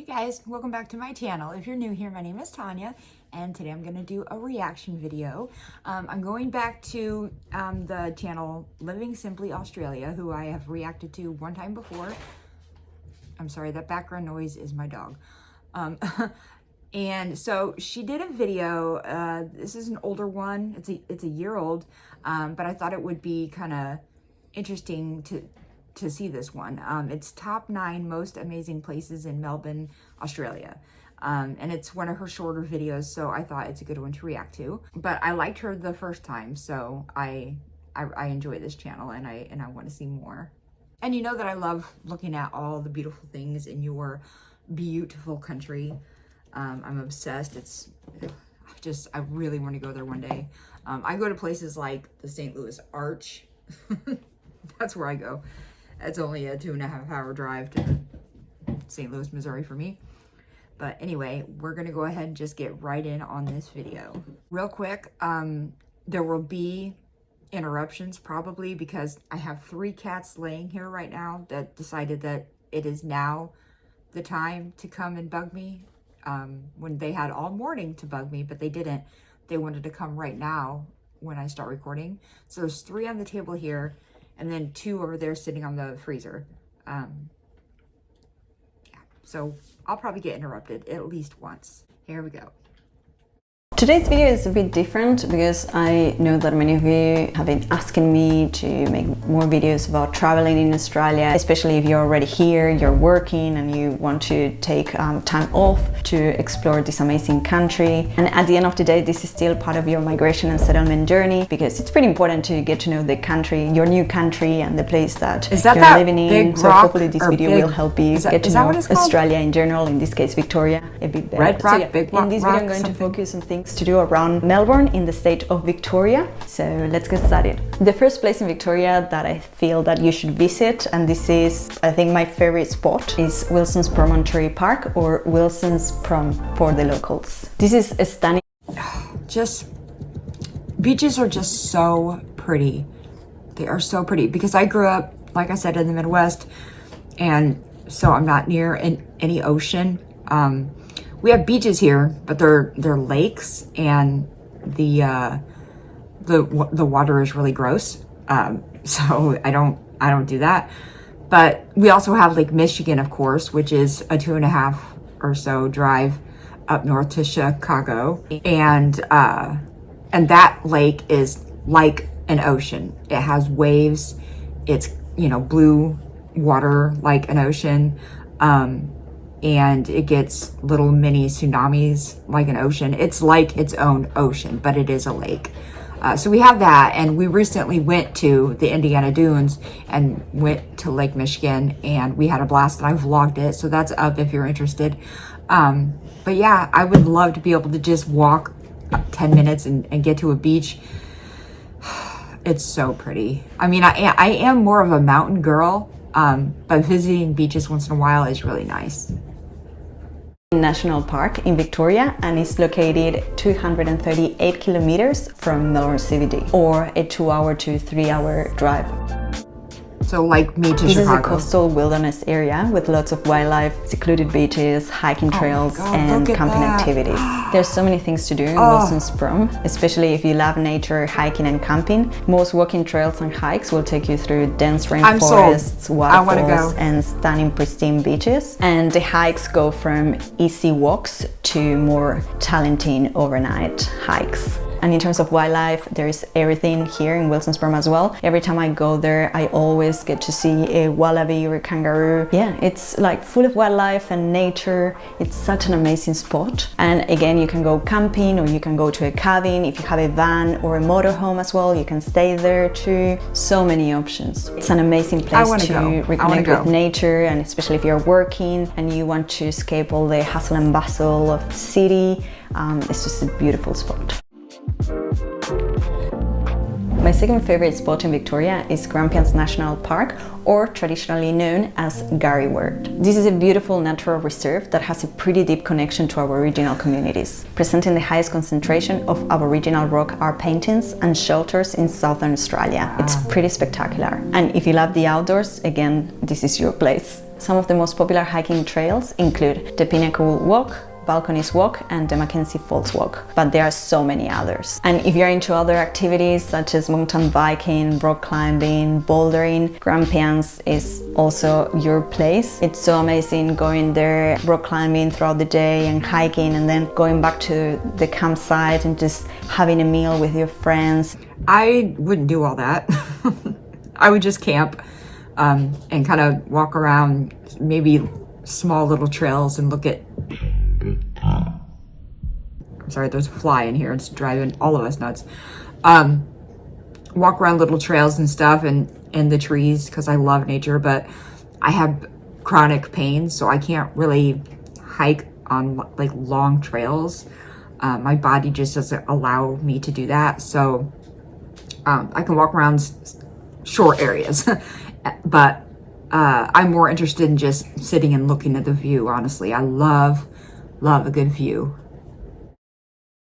Hey guys, welcome back to my channel. If you're new here, my name is Tanya, and today I'm going to do a reaction video. I'm going back to the channel Living Simply Australia, who I have reacted to one time before. I'm sorry, that background noise is my dog. And so she did a video. This is an older one. It's a year old, but I thought it would be kind of interesting to see this one. It's top 9 most amazing places in Melbourne, Australia. And it's one of her shorter videos, so I thought it's a good one to react to. But I liked her the first time, so I enjoy this channel and I want to see more. And you know that I love looking at all the beautiful things in your beautiful country. I'm obsessed. I really want to go there one day. I go to places like the St. Louis Arch. That's where I go. It's only a 2.5 hour drive to St. Louis, Missouri for me. But anyway, we're going to go ahead and just get right in on this video. Real quick, there will be interruptions probably because I have 3 cats laying here right now that decided that it is now the time to come and bug me. When they had all morning to bug me, but they didn't. They wanted to come right now when I start recording. So there's 3 on the table here, and then 2 over there sitting on the freezer. Yeah. So I'll probably get interrupted at least once. Here we go. Today's video is a bit different because I know that many of you have been asking me to make more videos about traveling in Australia, especially if you're already here, you're working and you want to take time off to explore this amazing country. And at the end of the day, this is still part of your migration and settlement journey because it's pretty important to get to know the country, your new country and the place that you're living in. So hopefully this video will help you get to know Australia in general, in this case Victoria, a bit better. Red rock, so yeah, big rock, in this video I'm going to focus on things to do around Melbourne in the state of Victoria. So let's get started. The first place in Victoria that I feel that you should visit, and this is I think my favorite spot, is Wilson's Promontory Park, or Wilson's Prom for the locals. This is a stunning... Beaches are just so pretty. They are so pretty because I grew up, like I said, in the Midwest, and so I'm not near any ocean. We have beaches here, but they're lakes, and the water is really gross. So I don't do that. But we also have Lake Michigan, of course, which is a 2.5 or so drive up north to Chicago, and that lake is like an ocean. It has waves. It's, you know, blue water like an ocean. And it gets little mini tsunamis like an ocean. It's like its own ocean, but it is a lake. So we have that, and we recently went to the Indiana Dunes and went to Lake Michigan, and we had a blast, and I vlogged it, so that's up if you're interested. But yeah, I would love to be able to just walk 10 minutes and get to a beach. It's so pretty. I mean, I am more of a mountain girl, but visiting beaches once in a while is really nice. National Park in Victoria, and is located 238 kilometers from Melbourne CBD, or a 2-hour to 3-hour drive. So like me to Chicago. This is a coastal wilderness area with lots of wildlife, secluded beaches, hiking trails, and camping activities. There's so many things to do in Wilson's Prom, especially if you love nature, hiking and camping. Most walking trails and hikes will take you through dense rainforests, waterfalls, and stunning pristine beaches. And the hikes go from easy walks to more challenging overnight hikes. And in terms of wildlife, there's everything here in Wilson's Prom as well. Every time I go there, I always get to see a wallaby or a kangaroo. Yeah, it's like full of wildlife and nature. It's such an amazing spot. And again, you can go camping, or you can go to a cabin. If you have a van or a motorhome as well, you can stay there too. So many options. It's an amazing place to reconnect with nature, and especially if you're working and you want to escape all the hustle and bustle of the city. It's just a beautiful spot. My second favorite spot in Victoria is Grampians National Park, or traditionally known as Garryward. This is a beautiful natural reserve that has a pretty deep connection to Aboriginal communities, presenting the highest concentration of Aboriginal rock art paintings and shelters in southern Australia. It's pretty spectacular. And if you love the outdoors, again, this is your place. Some of the most popular hiking trails include the Pinnacle Walk, Balconies Walk and the Mackenzie Falls Walk, but there are so many others. And if you're into other activities such as mountain biking, rock climbing, bouldering, Grampians is also your place. It's so amazing going there, rock climbing throughout the day and hiking, and then going back to the campsite and just having a meal with your friends. I wouldn't do all that. I would just camp and kind of walk around maybe small little trails and look at... I'm sorry, there's a fly in here. It's driving all of us nuts. Walk around little trails and stuff and in the trees because I love nature, but I have chronic pain, so I can't really hike on like long trails. My body just doesn't allow me to do that. So I can walk around short areas, but I'm more interested in just sitting and looking at the view, honestly. I love a good view.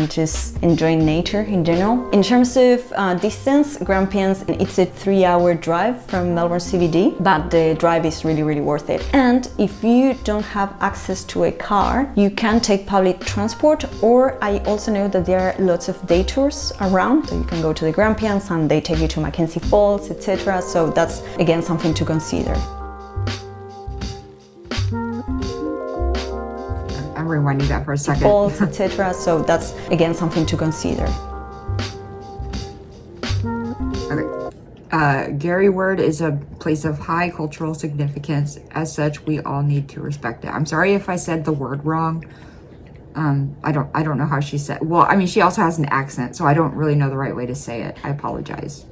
Just enjoying nature in general. In terms of distance, Grampians, it's a 3-hour drive from Melbourne CBD, but the drive is really worth it. And if you don't have access to a car, you can take public transport, or I also know that there are lots of day tours around. So you can go to the Grampians and they take you to Mackenzie Falls, etc. So that's again something to consider. I'm rewinding that for a second. Falls, etc. So that's again something to consider. Okay. Gary Word is a place of high cultural significance. As such, we all need to respect it. I'm sorry if I said the word wrong. I don't know how she said. Well, I mean, she also has an accent, so I don't really know the right way to say it. I apologize.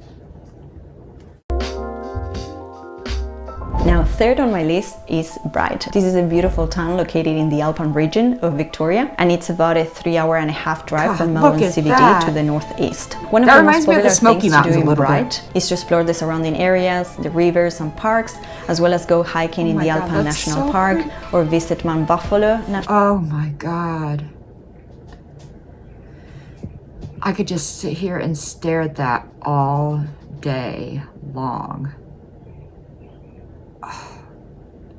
Now, third on my list is Bright. This is a beautiful town located in the Alpine region of Victoria, and it's about a 3-hour-and-a-half drive from Melbourne CBD to the northeast. One of the most popular things to do in Bright is to explore the surrounding areas, the rivers and parks, as well as go hiking in the Alpine National Park or visit Mount Buffalo. Oh my God. I could just sit here and stare at that all day long.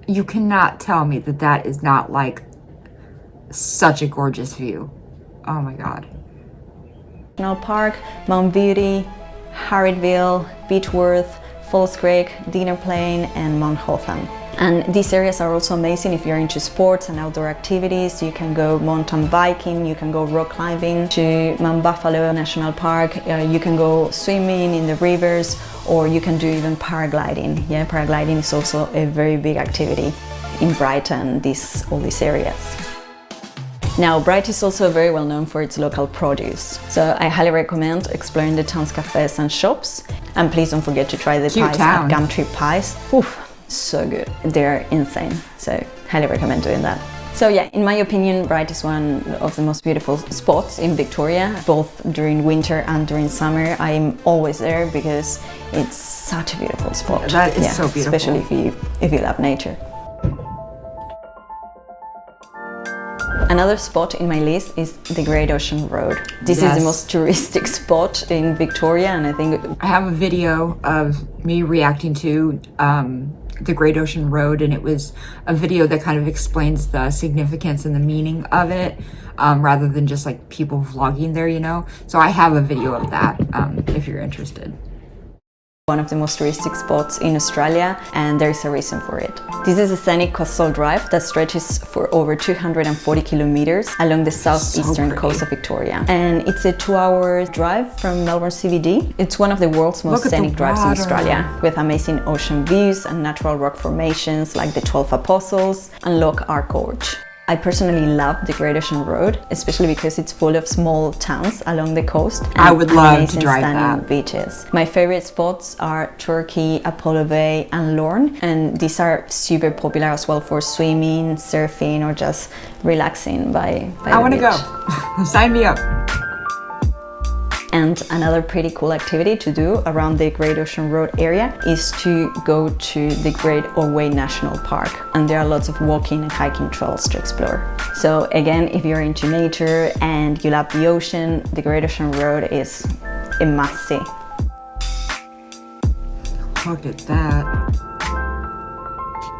You cannot tell me that that is not like such a gorgeous view. Oh my God. National Park, Mount Beauty, Harrietville, Beechworth, Falls Creek, Dinner Plain and Mount Hotham. And these areas are also amazing if you're into sports and outdoor activities. You can go mountain biking, you can go rock climbing to Mount Buffalo National Park, you can go swimming in the rivers, or you can do even paragliding. Yeah, paragliding is also a very big activity in Brighton, all these areas. Now, Bright is also very well known for its local produce. So I highly recommend exploring the town's cafes and shops. And please don't forget to try the pies at Gumtree Pies. Oof, so good. They're insane. So highly recommend doing that. So yeah, in my opinion, Bright is one of the most beautiful spots in Victoria, both during winter and during summer. I'm always there because it's such a beautiful spot. That is so beautiful. Especially if you love nature. Another spot in my list is the Great Ocean Road. This is the most touristic spot in Victoria, and I think I have a video of me reacting to the Great Ocean Road, and it was a video that kind of explains the significance and the meaning of it, rather than just like people vlogging there, you know. So I have a video of that if you're interested. One of the most touristic spots in Australia, and there's a reason for it. This is a scenic coastal drive that stretches for over 240 kilometers along the southeastern coast of Victoria. And it's a 2-hour drive from Melbourne CBD. It's one of the world's most scenic drives in Australia, with amazing ocean views and natural rock formations like the 12 Apostles and Loch Arc Gorge. I personally love the Great Ocean Road, especially because it's full of small towns along the coast and I would love to drive stunning that. beaches. My favorite spots are Torquay, Apollo Bay and Lorne, and these are super popular as well for swimming, surfing or just relaxing by the beach. I want to go. Sign me up. And another pretty cool activity to do around the Great Ocean Road area is to go to the Great Otway National Park. And there are lots of walking and hiking trails to explore. So again, if you're into nature and you love the ocean, the Great Ocean Road is a must-see. Look at that.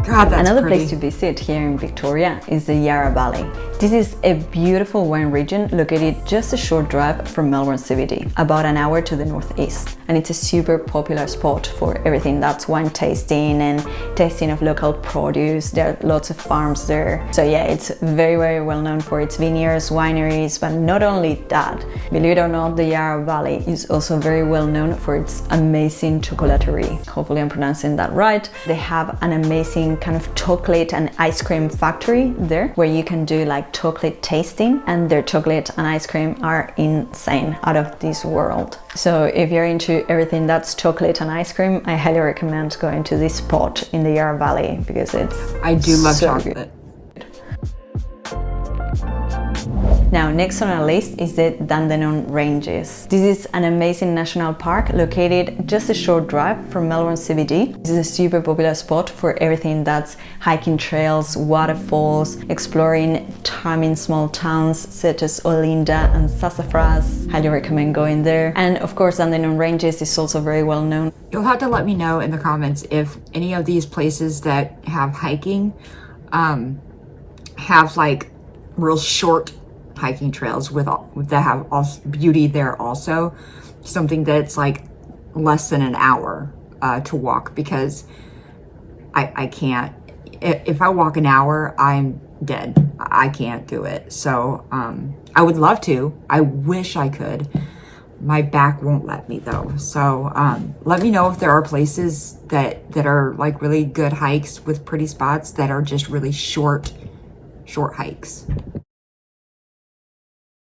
God, that's Another pretty. place to visit here in Victoria is the Yarra Valley. This is a beautiful wine region located just a short drive from Melbourne CBD, about an hour to the northeast. And it's a super popular spot for everything that's wine tasting and tasting of local produce. There are lots of farms there. So yeah, it's very, very well known for its vineyards, wineries, but not only that. Believe it or not, the Yarra Valley is also very well known for its amazing chocolaterie. Hopefully I'm pronouncing that right. They have an amazing kind of chocolate and ice cream factory there where you can do like chocolate tasting, and their chocolate and ice cream are insane, out of this world. So if you're into everything that's chocolate and ice cream, I highly recommend going to this spot in the Yarra Valley because I do love so chocolate. good. Now, next on our list is the Dandenong Ranges. This is an amazing national park located just a short drive from Melbourne CBD. This is a super popular spot for everything that's hiking trails, waterfalls, exploring charming small towns such as Olinda and Sassafras. Highly recommend going there. And of course, Dandenong Ranges is also very well known. You'll have to let me know in the comments if any of these places that have hiking have like real short hiking trails that have also beauty there, also something that's like less than an hour to walk, because I can't. If I walk an hour, I'm dead. I can't do it. So I would love to. I wish I could. My back won't let me though. So let me know if there are places that are like really good hikes with pretty spots that are just really short hikes.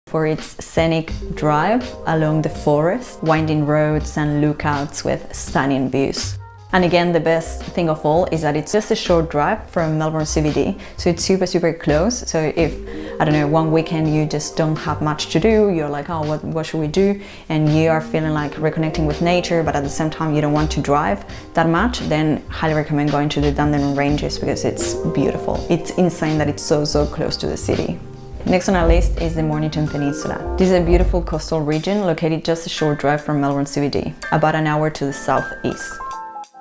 For its scenic drive along the forest, winding roads and lookouts with stunning views. And again, the best thing of all is that it's just a short drive from Melbourne CBD, so it's super close. So if, I don't know, one weekend you just don't have much to do, you're like, oh, what should we do? And you are feeling like reconnecting with nature, but at the same time you don't want to drive that much, then highly recommend going to the Dandenong Ranges because it's beautiful. It's insane that it's so close to the city. Next on our list is the Mornington Peninsula. This is a beautiful coastal region located just a short drive from Melbourne CBD, about an hour to the southeast.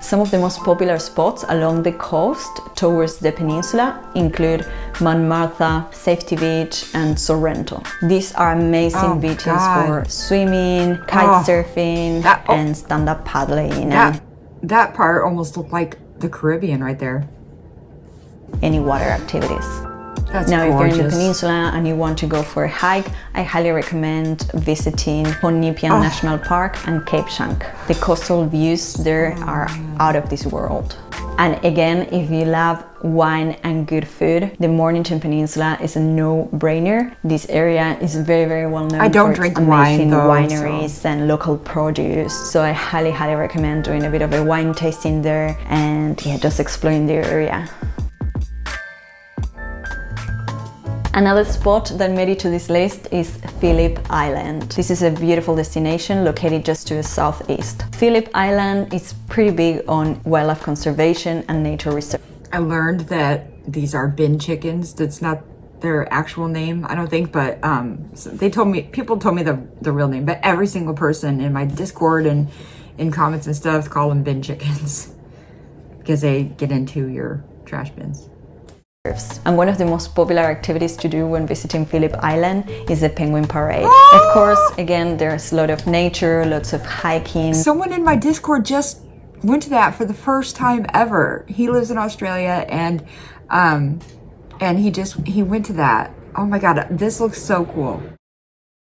Some of the most popular spots along the coast towards the peninsula include Mount Martha, Safety Beach and Sorrento. These are amazing beaches for swimming, kite surfing and stand-up paddling. That part almost looked like the Caribbean right there. Any water activities. That's now, gorgeous. if you're in the peninsula and you want to go for a hike, I highly recommend visiting Mornington National Park and Cape Schanck. The coastal views there are out of this world. And again, if you love wine and good food, the Mornington Peninsula is a no-brainer. This area is very well known for its amazing wineries and local produce. So I highly recommend doing a bit of a wine tasting there and just exploring the area. Another spot that made it to this list is Phillip Island. This is a beautiful destination located just to the southeast. Phillip Island is pretty big on wildlife conservation and nature reserve. I learned that these are bin chickens. That's not their actual name, I don't think, but people told me the real name, but every single person in my Discord and in comments and stuff call them bin chickens because they get into your trash bins. And one of the most popular activities to do when visiting Phillip Island is the penguin parade. Of course, again, there's a lot of nature, lots of hiking. Someone in my Discord just went to that for the first time ever. He lives in Australia and he went to that. Oh my God, this looks so cool.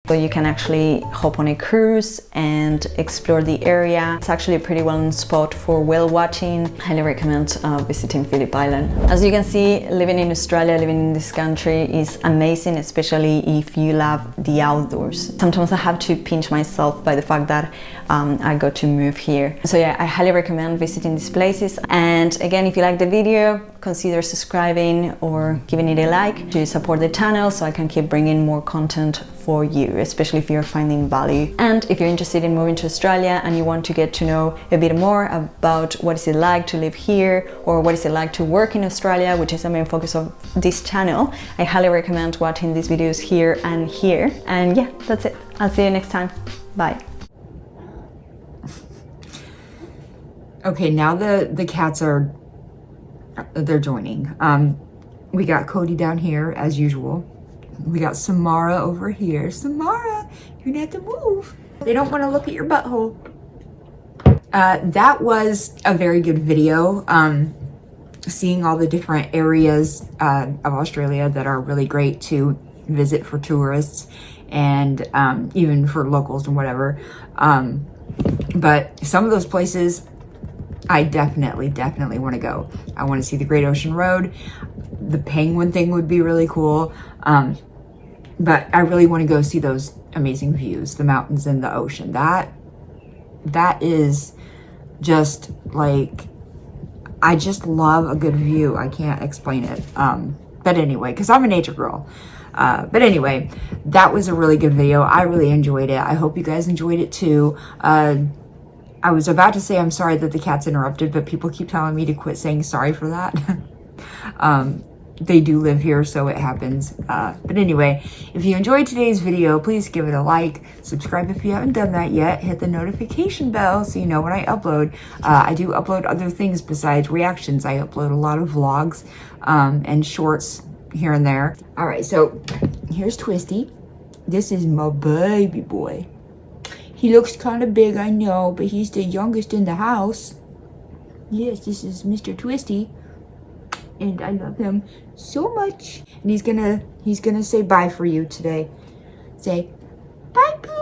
So you can actually hop on a cruise and explore the area. It's actually a pretty well-known spot for whale watching. Highly recommend visiting Phillip Island. As you can see, living in Australia, living in this country is amazing, especially if you love the outdoors. Sometimes I have to pinch myself by the fact that I got to move here. So yeah, I highly recommend visiting these places. And again, if you like the video, consider subscribing or giving it a like to support the channel so I can keep bringing more content for you, especially if you're finding value. And if you're interested in moving to Australia and you want to get to know a bit more about what is it like to live here or what is it like to work in Australia, which is the main focus of this channel, I highly recommend watching these videos here and here. And yeah, that's it. I'll see you next time. Bye. Okay, now the cats are they're joining. We got Cody down here as usual. We got Samara over here. Samara, you're gonna have to move. They don't want to look at your butthole. That was a very good video. Seeing all the different areas of Australia that are really great to visit for tourists and even for locals and whatever. But some of those places I definitely want to go. I want to see the Great Ocean Road. The penguin thing would be really cool. But I really want to go see those amazing views, the mountains and the ocean. That is just like, I just love a good view. I can't explain it. But anyway, because I'm a nature girl. But anyway, that was a really good video. I really enjoyed it. I hope you guys enjoyed it too. I was about to say I'm sorry that the cat's interrupted, but people keep telling me to quit saying sorry for that. They do live here, so it happens. But anyway, if you enjoyed today's video, please give it a like. Subscribe if you haven't done that yet. Hit the notification bell so you know when I upload. I do upload other things besides reactions. I upload a lot of vlogs and shorts here and there. All right, so here's Twisty. This is my baby boy. He looks kind of big, I know, but he's the youngest in the house. Yes, this is Mr. Twisty. And I love him so much. And he's gonna say bye for you today. Say, bye, Pooh.